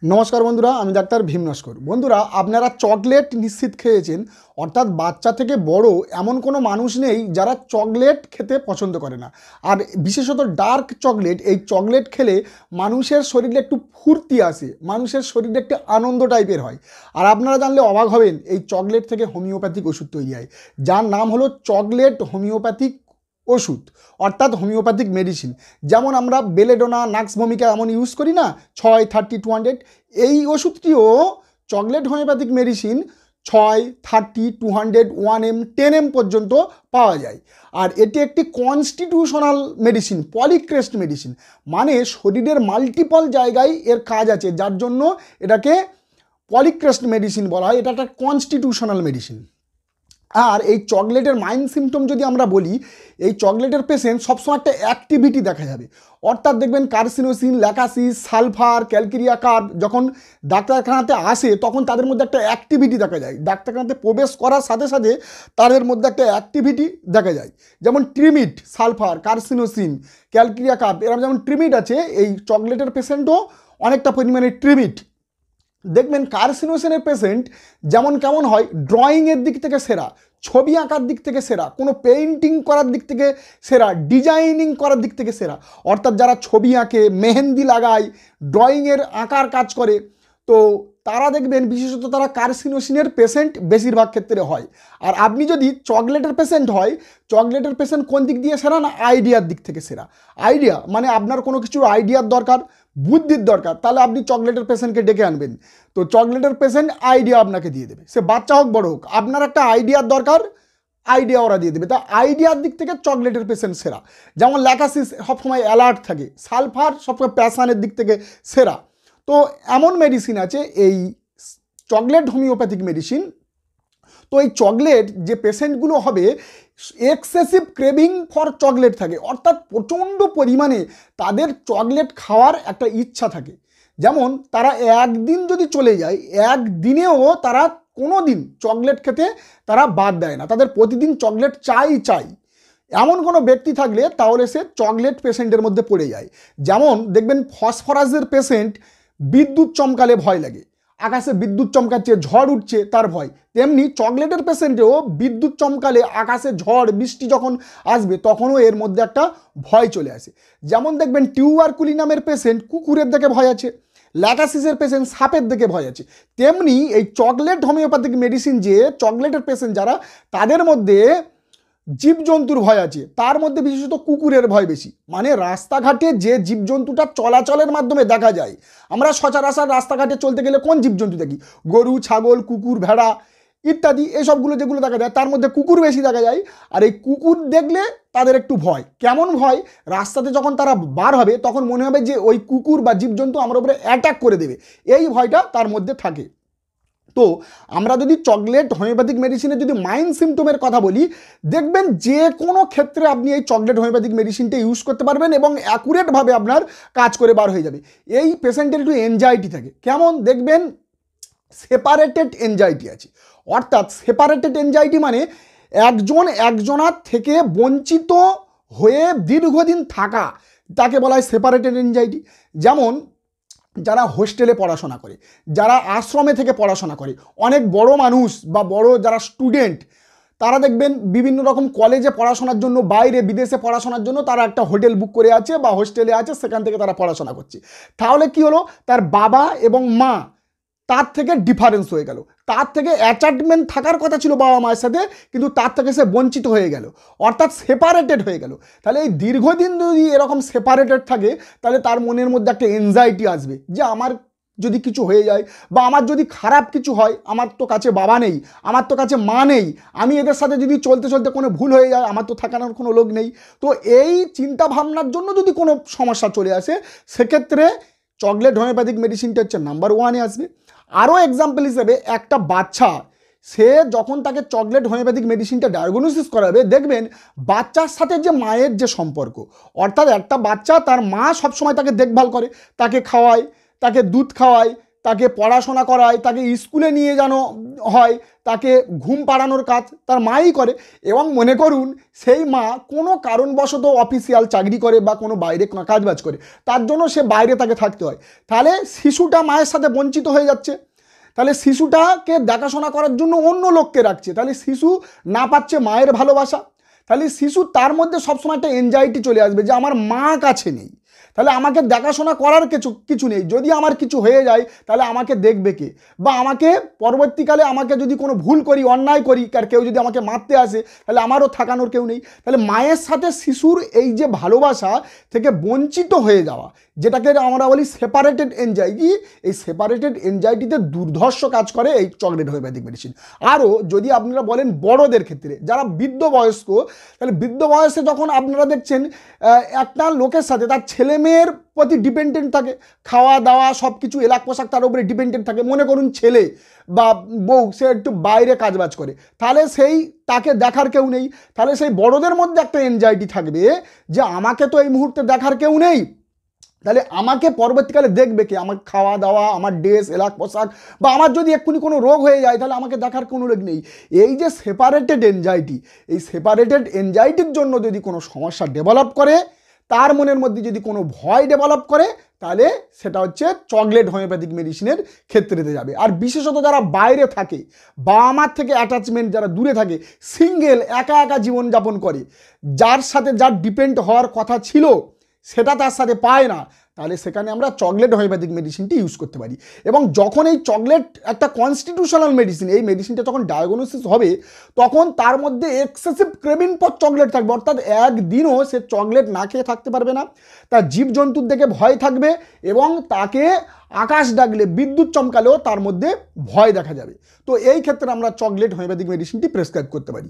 নমস্কার বন্ধুরা, আমি ডাক্তার ভীম নস্কর। বন্ধুরা, আপনারা চকলেট নিশ্চিত খেয়েছেন, অর্থাৎ বাচ্চা থেকে বড় এমন কোনো মানুষ নেই যারা চকলেট খেতে পছন্দ করে না। আর বিশেষত ডার্ক চকলেট, এই চকলেট খেলে মানুষের শরীরে একটু ফুর্তি আসে, মানুষের শরীরে একটু আনন্দ টাইপের হয়। আর আপনারা জানলে অবাক হবেন, এই চকলেট থেকে হোমিওপ্যাথিক ওষুধ তৈরি হয়, যার নাম হলো চকলেট হোমিওপ্যাথিক ওষুধ, অর্থাৎ হোমিওপ্যাথিক মেডিসিন। যেমন আমরা বেলেডোনা, নাক্স ভূমিকা এমন ইউজ করি না, 6, 30, 200, এই ওষুধটিও chocolate homeopathic medicine 6, 30, 200, 1M, 10M পর্যন্ত পাওয়া যায়। আর এটি একটি কনস্টিটিউশনাল মেডিসিন, পলিক্রেস্ট মেডিসিন, মানে শরীরের মাল্টিপল জায়গায় এর কাজ আছে, যার জন্য এটাকে পলিক্রেস্ট মেডিসিন বলা হয়। এটা একটা কনস্টিটিউশনাল মেডিসিন। আর এই চকলেটের মাইন সিমটম যদি আমরা বলি, এই চকলেটের পেশেন্ট সবসময় একটা অ্যাক্টিভিটি দেখা যাবে, অর্থাৎ দেখবেন কার্সিনোসিন, ল্যাকাসিস, সালফার, ক্যালকেরিয়া কার্ব যখন ডাক্তারখানাতে আসে তখন তাদের মধ্যে একটা অ্যাক্টিভিটি দেখা যায়। ডাক্তারখানাতে প্রবেশ করার সাথে সাথে তাদের মধ্যে একটা অ্যাক্টিভিটি দেখা যায়। যেমন ট্রিমিট, সালফার, কার্সিনোসিন, ক্যালকেরিয়া কার্ব, এরকম যেমন ট্রিমিট আছে, এই চকলেটের পেশেন্টও অনেকটা পরিমাণে ট্রিমিট। দেখবেন কার্সিনোসিনের পেশেন্ট যেমন কেমন হয়, ড্রয়িংয়ের দিক থেকে সেরা, ছবি আঁকার দিক থেকে সেরা, কোনো পেইন্টিং করার দিক থেকে সেরা, ডিজাইনিং করার দিক থেকে সেরা। অর্থাৎ যারা ছবি আঁকে, মেহেন্দি লাগায়, ড্রয়িংয়ের আঁকার কাজ করে, তো তারা দেখবেন বিশেষত তারা কার্সিনোসিনের পেশেন্ট বেশিরভাগ ক্ষেত্রে হয়। আর আপনি যদি চকলেটের পেশেন্ট হয়, চকলেটের পেশেন্ট কোন দিক দিয়ে সেরা না, আইডিয়ার দিক থেকে সেরা। আইডিয়া মানে আপনার কোনো কিছুর আইডিয়ার দরকার, বুদ্ধির দরকার, তাহলে আপনি চকলেটের পেশেন্টকে ডেকে আনবেন, তো চকলেটের পেশেন্ট আইডিয়া আপনাকে দিয়ে দেবে, সে বাচ্চা হোক বড় হোক। আপনার একটা আইডিয়ার দরকার, আইডিয়া ওরা দিয়ে দেবে। তা আইডিয়ার দিক থেকে চকলেটের পেশেন্ট সেরা। যেমন ল্যাকাসিস সবসময় অ্যালার্ট থাকে, সালফার সবসময় প্যাশানের দিক থেকে সেরা। তো এমন মেডিসিন আছে এই চকলেট হোমিওপ্যাথিক মেডিসিন। তো এই চকলেট যে পেশেন্টগুলো হবে, এক্সেসিভ ক্রেভিং ফর চকলেট থাকে, অর্থাৎ প্রচণ্ড পরিমাণে তাদের চকলেট খাওয়ার একটা ইচ্ছা থাকে। যেমন তারা একদিন যদি চলে যায়, একদিনেও তারা কোনো দিন চকলেট খেতে তারা বাদ দেয় না, তাদের প্রতিদিন চকলেট চাই। এমন কোনো ব্যক্তি থাকলে তাহলে সে চকলেট পেশেন্টের মধ্যে পড়ে যায়। যেমন দেখবেন ফসফরাসের পেশেন্ট বিদ্যুৎ চমকালে ভয় লাগে, আকাশে বিদ্যুৎ চমকাচ্ছে, ঝড় উঠছে তার ভয়। তেমনি চকলেটের পেশেন্টেও বিদ্যুৎ চমকালে, আকাশে ঝড় বৃষ্টি যখন আসবে তখনও এর মধ্যে একটা ভয় চলে আসে। যেমন দেখবেন টিউবারকুলিনামের পেশেন্ট কুকুরের দিকে ভয় আছে, ল্যাকাসিসের পেশেন্ট সাপের দিকে ভয় আছে। তেমনি এই চকলেট হোমিওপ্যাথিক মেডিসিন যে চকলেটের পেশেন্ট যারা, তাদের মধ্যে জীবজন্তুর ভয় আছে, তার মধ্যে বিশেষত কুকুরের ভয় বেশি। মানে রাস্তাঘাটে যে জীবজন্তুটা চলাচলের মাধ্যমে দেখা যায়, আমরা সচরাচর রাস্তাঘাটে চলতে গেলে কোন জীবজন্তু দেখি, গরু, ছাগল, কুকুর, ভেড়া ইত্যাদি, এসবগুলো যেগুলো দেখা যায় তার মধ্যে কুকুর বেশি দেখা যায়। আর এই কুকুর দেখলে তাদের একটু ভয়। কেমন ভয়, রাস্তাতে যখন তারা বার হবে তখন মনে হবে যে ওই কুকুর বা জীবজন্তু আমার উপরে অ্যাটাক করে দেবে, এই ভয়টা তার মধ্যে থাকে। তো আমরা যদি চকলেট হোমিওপ্যাথিক মেডিসিনের যদি মাইন সিমটমের কথা বলি, দেখবেন যে কোনো ক্ষেত্রে আপনি এই চকলেট হোমিওপ্যাথিক মেডিসিনটা ইউজ করতে পারবেন এবং অ্যাকুরেটভাবে আপনার কাজ করে বার হয়ে যাবে। এই পেশেন্টের একটু এনজাইটি থাকে, কেমন দেখবেন সেপারেটেড এনজাইটি আছে। অর্থাৎ সেপারেটেড এনজাইটি মানে একজন একজনার থেকে বঞ্চিত হয়ে দীর্ঘদিন থাকা, তাকে বলা হয় সেপারেটেড এনজাইটি। যেমন যারা হোস্টেলে পড়াশোনা করে, যারা আশ্রমে থেকে পড়াশোনা করে, অনেক বড় মানুষ বা বড় যারা স্টুডেন্ট, তারা দেখবেন বিভিন্ন রকম কলেজে পড়াশোনার জন্য, বাইরে বিদেশে পড়াশোনার জন্য তারা একটা হোটেল বুক করে আছে বা হোস্টেলে আছে, সেখান থেকে তারা পড়াশোনা করছে। তাহলে কি হলো, তার বাবা এবং মা তার থেকে ডিফারেন্স হয়ে গেল, তার থেকে অ্যাটাচমেন্ট থাকার কথা ছিল বাবা মায়ের সাথে, কিন্তু তার থেকে সে বঞ্চিত হয়ে গেল, অর্থাৎ সেপারেটেড হয়ে গেল। তাহলে এই দীর্ঘদিন যদি এরকম সেপারেটেড থাকে, তাহলে তার মনের মধ্যে একটা এনজাইটি আসবে যে আমার যদি কিছু হয়ে যায় বা আমার যদি খারাপ কিছু হয়, আমার তো কাছে বাবা নেই, আমার তো কাছে মা নেই, আমি এদের সাথে যদি চলতে চলতে কোনো ভুল হয়ে যায়, আমার তো থাকানোর কোনো লোক নেই। তো এই চিন্তা ভাবনার জন্য যদি কোনো সমস্যা চলে আসে, সেক্ষেত্রে চকলেট হোমিওপ্যাথিক মেডিসিনটা হচ্ছে নাম্বার ওয়ানে আসবে। আরও এক্সাম্পল হিসেবে একটা বাচ্চা, সে যখন তাকে চকলেট হোমিওপ্যাথিক মেডিসিনটা ডায়াগনোসিস করাবে, দেখবেন বাচ্চার সাথে যে মায়ের যে সম্পর্ক, অর্থাৎ একটা বাচ্চা তার মা সবসময় তাকে দেখভাল করে, তাকে খাওয়ায়, তাকে দুধ খাওয়ায়, তাকে পড়াশোনা করায়, তাকে স্কুলে নিয়ে যানো হয়, তাকে ঘুম পাড়ানোর কাজ তার মাই করে। এবং মনে করুন সেই মা কোনো কারণবশত অফিসিয়াল চাকরি করে বা কোনো বাইরে কাজবাজ করে, তার জন্য সে বাইরে তাকে থাকতে হয়, তাহলে শিশুটা মায়ের সাথে বঞ্চিত হয়ে যাচ্ছে। তাহলে শিশুটাকে দেখাশোনা করার জন্য অন্য লোককে রাখছে, তাহলে শিশু না পাচ্ছে মায়ের ভালোবাসা। তাহলে শিশু তার মধ্যে সবসময় একটা এনজাইটি চলে আসবে যে আমার মা কাছে নেই, তাহলে আমাকে দেখাশোনা করার কিছু নেই, যদি আমার কিছু হয়ে যায় তাহলে আমাকে দেখবে কে, বা আমাকে পরবর্তীকালে আমাকে যদি কোনো ভুল করি, অন্যায় করি, আর কেউ যদি আমাকে মারতে আসে তাহলে আমারও থাকানোর কেউ নেই। তাহলে মায়ের সাথে শিশুর এই যে ভালোবাসা থেকে বঞ্চিত হয়ে যাওয়া, যেটাকে আমরা বলি সেপারেটেড এনজাইটি, এই সেপারেটেড এনজাইটিতে দুর্ধর্ষ কাজ করে এই চকলেট হোমিওপ্যাথিক মেডিসিন। আরও যদি আপনারা বলেন বড়দের ক্ষেত্রে, যারা বৃদ্ধ বয়স্ক, তাহলে বৃদ্ধ বয়সে যখন আপনারা দেখছেন একটা লোকের সাথে তার ছেলে মেয়ের প্রতি ডিপেন্ডেন্ট থাকে, খাওয়া দাওয়া সব কিছু, এলাক পোশাক তার উপরে ডিপেন্ডেন্ট থাকে। মনে করুন ছেলে বা বউ সে একটু বাইরে কাজবাজ করে, তাহলে সেই তাকে দেখার কেউ নেই, তাহলে সেই বড়দের মধ্যে একটা এনজাইটি থাকবে যে আমাকে তো এই মুহূর্তে দেখার কেউ নেই, তাহলে আমাকে পরবর্তীকালে দেখবে কে, আমার খাওয়া দাওয়া, আমার ড্রেস, এলাক পোশাক, বা আমার যদি এক্ষুনি কোনো রোগ হয়ে যায় তাহলে আমাকে দেখার কোনো লোক নেই। এই যে সেপারেটেড এনজাইটি, এই সেপারেটেড এনজাইটির জন্য যদি কোনো সমস্যা ডেভেলপ করে, তার মনের মধ্যে যদি কোনো ভয় ডেভেলপ করে, তাহলে সেটা হচ্ছে চকলেট হোমিওপ্যাথিক মেডিসিনের ক্ষেত্রেতে যাবে। আর বিশেষত যারা বাইরে থাকে, বাবা মার থেকে অ্যাটাচমেন্ট যারা দূরে থাকে, সিঙ্গেল একা একা জীবনযাপন করে, যার সাথে যার ডিপেন্ড হওয়ার কথা ছিল সেটা তার সাথে পায় না, তাহলে সেখানে আমরা চকলেট হোমিওপ্যাথিক মেডিসিনটি ইউজ করতে পারি। এবং যখন এই চকলেট একটা কনস্টিটিউশনাল মেডিসিন, এই মেডিসিনটা যখন ডায়াগনোসিস হবে তখন তার মধ্যে এক্সেসিভ ক্রেভিং ফর চকলেট থাকবে, অর্থাৎ একদিনও সে চকলেট না খেয়ে থাকতে পারবে না, তার জীবজন্তুর দিকে ভয় থাকবে, এবং তাকে আকাশ ডাকলে, বিদ্যুৎ চমকালেও তার মধ্যে ভয় দেখা যাবে। তো এই ক্ষেত্রে আমরা চকলেট হোমিওপ্যাথিক মেডিসিনটি প্রেসক্রাইব করতে পারি।